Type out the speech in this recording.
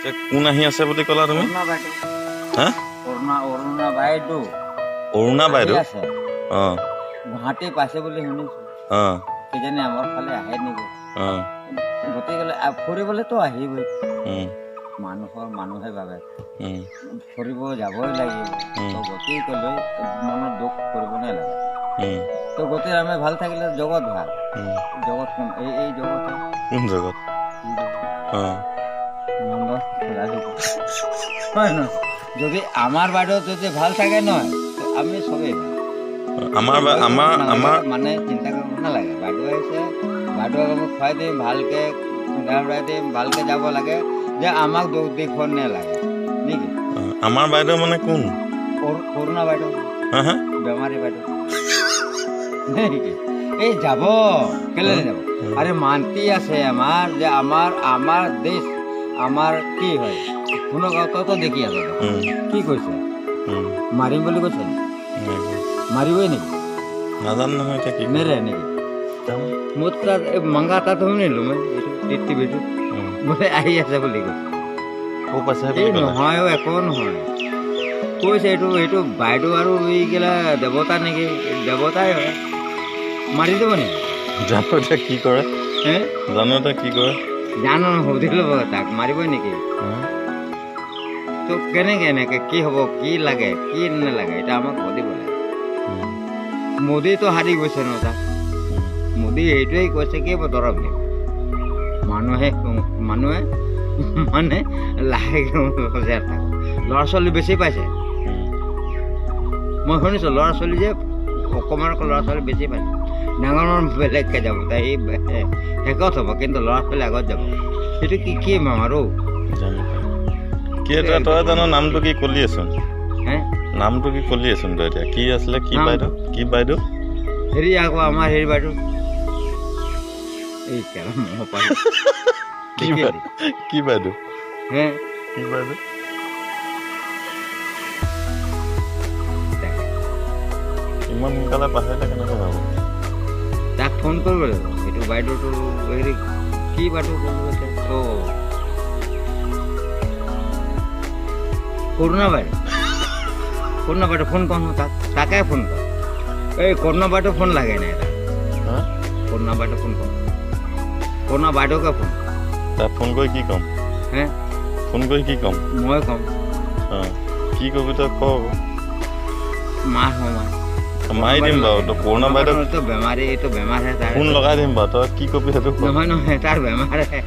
কোন আহি আছে বুলি ক'লা তুমি? হা? অৰুণা বাইদেউ। অৰুণা বাইদেউ? আছে অঁ গুৱাহাটী পাইছে বুলি শুনিছো। অঁ কিজানি আমাৰ ফালে আহে নেকি। অঁ গতিকে ফুৰিবলৈতো আহিবই। মানুহে ভাবে ফুৰিব যাবই লাগিব। গতিকে লৈ মনত দুখ কৰিব নালাগে। তো গতিকে আমি ভাল থাকিলে জগত ভাল। জগত কোন? এই জগত কোন জগত? অঁ হয় নহয়? যদি আমাৰ বাইদেউ যদি ভাল থাকে নহয় তো আমি চবেই ভাল। আমাৰ মানে চিন্তা কৰিব নালাগে। বাইদেউ আহিছে, বাইদেউক আমি খুৱাই দিম, ভালকে খুৱাই দিম, ভালকে যাব লাগে যে আমাক দুখ দেখুৱাব নালাগে নেকি? আমাৰ বাইদেউ মানে কোন? অৰুণা বাইদেউ। হা হা? বেমাৰী বাইদেউ এই যাব কেলে যাব? আরে মান্তি আছে আমার যে আমার দেশ আমার কি হয় কোনো কথা দেখি আছে কি কৈছে মাৰিম বুলি কৈছে মাৰিবই নেকি নাজানো নহয় এতিয়া কি নেৰে নেকি মোৰ তাত মাংগা তাত শুনিলো মই এইটো টিভিটো বোলে আহি আছে বুলি কৈছে এই নহয় একো নহয় কৈছে এইটো বাইদেউ আৰু এইগিলা দেৱতা নেকি দেৱতাই হয় মাৰি দিব নেকি জানো এতিয়া কি কৰে জানো এতিয়া কি কৰে জানো সুধি ল'ব তাক মাৰিবই নেকি তো কেনেকে এনেকে কি হ'ব কি লাগে কি নালাগে এটা আমাক সুধিব লাগে মোদীতো হাৰি গৈছে ন তাক মোদী এইটোৱেই কৈছে কি দৰৱ দিম মানুহে মানে লাহেকে সজাই থাকক ল'ৰা ছোৱালী বেছি পাইছে মই শুনিছোঁ ল'ৰা ছোৱালী যে অকণমান ল'ৰা ছোৱালী বেছি পাইছে ডাঙৰ বেলেগকে যাব তাই শেষত হ'ব কিন্তু ল'ৰা ছোৱালী আগত যাব সেইটো কি মাৰো কি তই জানো নামটো কি কলি আছোন হে নামটো কি কলি আছোন তই এতিয়া কি আছিলে কি বাইদেউ হেৰি আকৌ আমাৰ হেৰি বাইদেউ এই কি বাইদেউ হে কি বাইদেউ ইমান সোনকালে পাহৰিলে কেনেকৈ যাব তাক ফোন কৰিব লাগিব এইটো বাইদেউটো হেৰি কি বাইদেউ কৰিব গৈছে কৰুণা বাইদেউ ফোন কৰ তাকে ফোন কৰ এই কৰুণা বাইদেউ ফোন লাগে নাই কৰুণা বাইদেউ ফোন কৰ কৰুণা বাইদেউকে ফোন তাক ফোন কৰি কি ক'ম হে ফোন কৰি কি ক'ম মই ক'ম কি কবি তই কওঁ মাৰি দিম বাৰু তই কৰুণা বাইদেউ বেমাৰী এইটো বেমাৰহে তাৰ ফোন লগাই দিম বাৰু তই কি কবি সেইটো নহয় তাৰ বেমাৰ আহিছে